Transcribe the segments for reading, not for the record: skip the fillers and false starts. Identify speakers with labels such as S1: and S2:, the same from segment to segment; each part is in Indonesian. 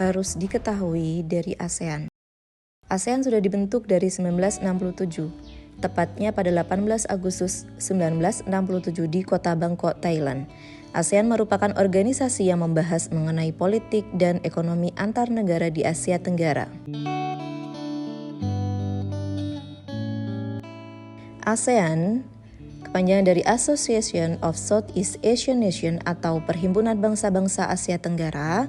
S1: harus diketahui dari ASEAN. ASEAN sudah dibentuk dari 1967, tepatnya pada 18 Agustus 1967 di kota Bangkok, Thailand. ASEAN merupakan organisasi yang membahas mengenai politik dan ekonomi antar negara di Asia Tenggara. ASEAN, kepanjangan dari Association of Southeast Asian Nations atau Perhimpunan Bangsa-Bangsa Asia Tenggara.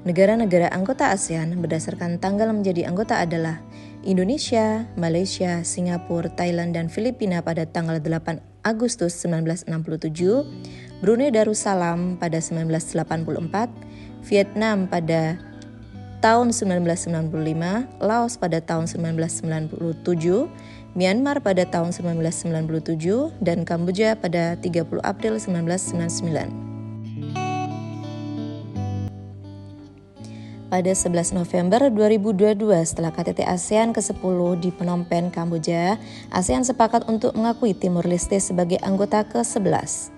S1: Negara-negara anggota ASEAN berdasarkan tanggal menjadi anggota adalah Indonesia, Malaysia, Singapura, Thailand, dan Filipina pada tanggal 8 Agustus 1967, Brunei Darussalam pada 1984, Vietnam pada tahun 1995, Laos pada tahun 1997, Myanmar pada tahun 1997, dan Kamboja pada 30 April 1999. Pada 11 November 2022, setelah KTT ASEAN ke-10 di Phnom Penh, Kamboja, ASEAN sepakat untuk mengakui Timor Leste sebagai anggota ke-11.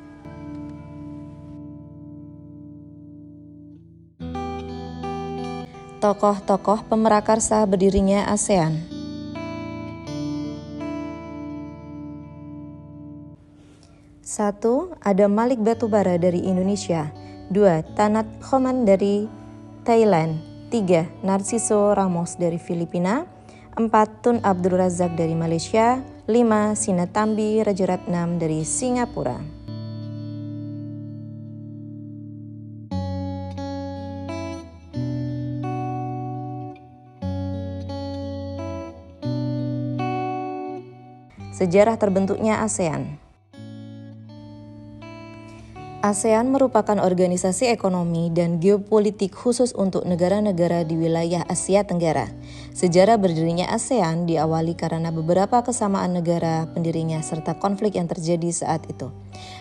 S1: Tokoh-tokoh pemerakarsa berdirinya ASEAN. 1. Ada Malik Batubara dari Indonesia. 2. Tanat Khoman dari Thailand. 3. Narciso Ramos dari Filipina. 4. Tun Abdul Razak dari Malaysia. 5. Sinnathamby Rajaratnam dari Singapura. Sejarah terbentuknya ASEAN. ASEAN merupakan organisasi ekonomi dan geopolitik khusus untuk negara-negara di wilayah Asia Tenggara. Sejarah berdirinya ASEAN diawali karena beberapa kesamaan negara pendirinya serta konflik yang terjadi saat itu.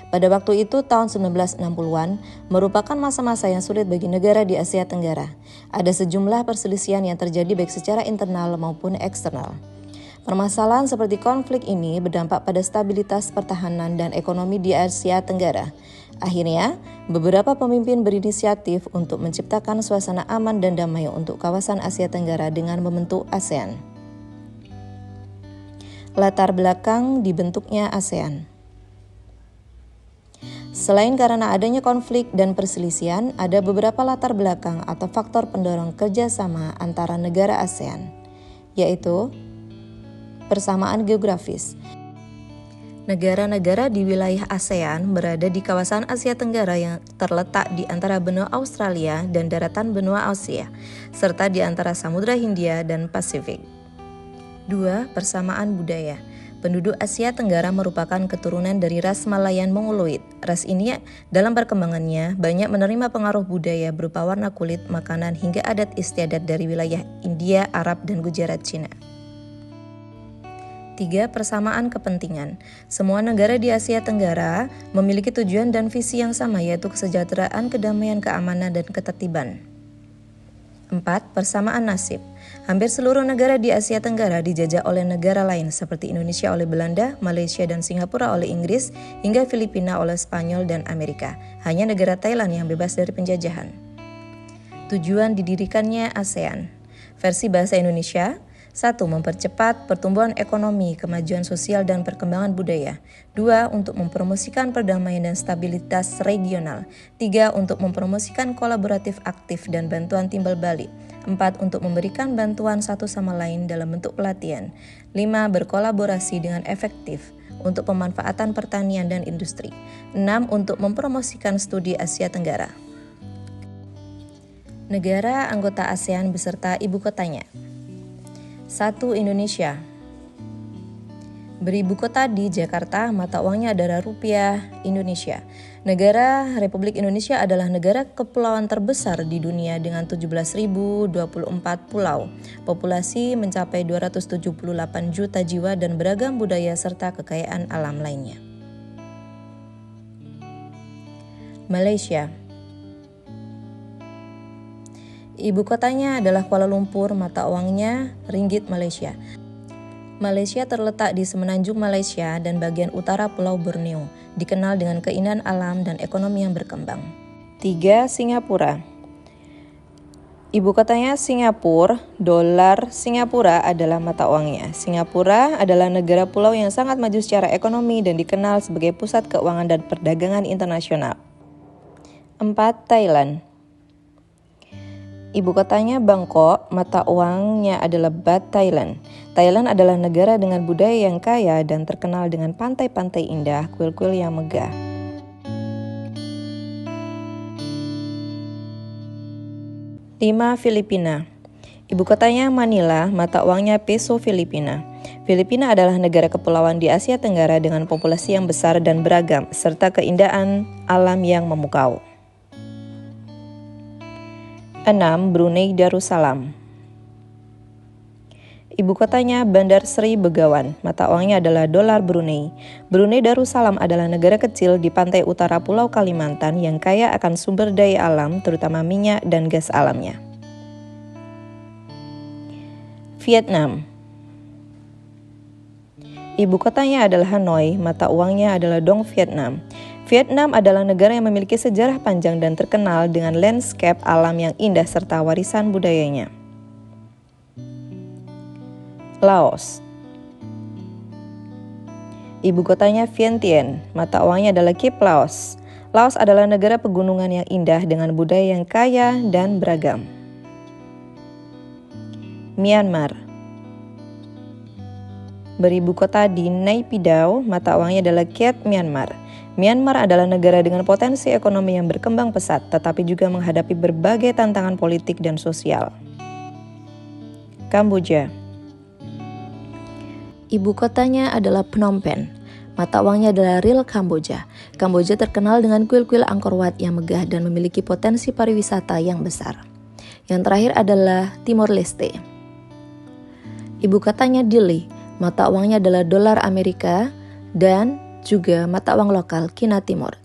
S1: Pada waktu itu, tahun 1960-an merupakan masa-masa yang sulit bagi negara di Asia Tenggara. Ada sejumlah perselisihan yang terjadi baik secara internal maupun eksternal. Permasalahan seperti konflik ini berdampak pada stabilitas pertahanan dan ekonomi di Asia Tenggara. Akhirnya, beberapa pemimpin berinisiatif untuk menciptakan suasana aman dan damai untuk kawasan Asia Tenggara dengan membentuk ASEAN. Latar belakang dibentuknya ASEAN. Selain karena adanya konflik dan perselisihan, ada beberapa latar belakang atau faktor pendorong kerjasama antara negara ASEAN, yaitu persamaan geografis. Negara-negara di wilayah ASEAN berada di kawasan Asia Tenggara yang terletak di antara benua Australia dan daratan benua Asia, serta di antara Samudra Hindia dan Pasifik. 2. Persamaan budaya. Penduduk Asia Tenggara merupakan keturunan dari ras Malayan Mongoloid. Ras ini dalam perkembangannya banyak menerima pengaruh budaya berupa warna kulit, makanan, hingga adat istiadat dari wilayah India, Arab, dan Gujarat, Cina. 3. Persamaan kepentingan. Semua negara di Asia Tenggara memiliki tujuan dan visi yang sama, yaitu kesejahteraan, kedamaian, keamanan, dan ketertiban. 4. Persamaan nasib. Hampir seluruh negara di Asia Tenggara dijajah oleh negara lain seperti Indonesia oleh Belanda, Malaysia dan Singapura oleh Inggris, hingga Filipina oleh Spanyol dan Amerika. Hanya negara Thailand yang bebas dari penjajahan. Tujuan didirikannya ASEAN. Versi bahasa Indonesia. 1. Mempercepat pertumbuhan ekonomi, kemajuan sosial, dan perkembangan budaya. 2. Untuk mempromosikan perdamaian dan stabilitas regional. 3. Untuk mempromosikan kolaboratif aktif dan bantuan timbal balik. 4. Untuk memberikan bantuan satu sama lain dalam bentuk pelatihan. 5. Berkolaborasi dengan efektif untuk pemanfaatan pertanian dan industri. 6. Untuk mempromosikan studi Asia Tenggara. Negara anggota ASEAN beserta ibu kotanya. 1. Indonesia. Beribu kota di Jakarta, mata uangnya adalah rupiah Indonesia. Negara Republik Indonesia adalah negara kepulauan terbesar di dunia dengan 17.024 pulau. Populasi mencapai 278 juta jiwa dan beragam budaya serta kekayaan alam lainnya. Malaysia. Ibu kotanya adalah Kuala Lumpur, mata uangnya ringgit Malaysia. Malaysia terletak di semenanjung Malaysia dan bagian utara Pulau Borneo, dikenal dengan keindahan alam dan ekonomi yang berkembang. 3. Singapura. Ibu kotanya Singapura, dolar Singapura adalah mata uangnya. Singapura adalah negara pulau yang sangat maju secara ekonomi dan dikenal sebagai pusat keuangan dan perdagangan internasional. 4. Thailand. Ibu kotanya Bangkok, mata uangnya adalah Baht Thailand. Thailand adalah negara dengan budaya yang kaya dan terkenal dengan pantai-pantai indah, kuil-kuil yang megah. 5. Filipina. Ibu kotanya Manila, mata uangnya peso Filipina. Filipina adalah negara kepulauan di Asia Tenggara dengan populasi yang besar dan beragam, serta keindahan alam yang memukau. 6. Brunei Darussalam. Ibu kotanya Bandar Seri Begawan, mata uangnya adalah dolar Brunei. Brunei Darussalam adalah negara kecil di pantai utara Pulau Kalimantan yang kaya akan sumber daya alam, terutama minyak dan gas alamnya. Vietnam. Ibu kotanya adalah Hanoi, mata uangnya adalah dong Vietnam. Vietnam adalah negara yang memiliki sejarah panjang dan terkenal dengan landscape alam yang indah serta warisan budayanya. Laos. Ibu kotanya Vientiane, mata uangnya adalah Kip Laos. Laos adalah negara pegunungan yang indah dengan budaya yang kaya dan beragam. Myanmar. Beribu kota di Naypyidaw, mata uangnya adalah Kyat Myanmar. Myanmar adalah negara dengan potensi ekonomi yang berkembang pesat, tetapi juga menghadapi berbagai tantangan politik dan sosial. Kamboja. Ibu kotanya adalah Phnom Penh. Mata uangnya adalah Riel Kamboja. Kamboja terkenal dengan kuil-kuil Angkor Wat yang megah dan memiliki potensi pariwisata yang besar. Yang terakhir adalah Timor Leste. Ibu kotanya Dili. Mata uangnya adalah dolar Amerika dan juga mata uang lokal Kina Timur.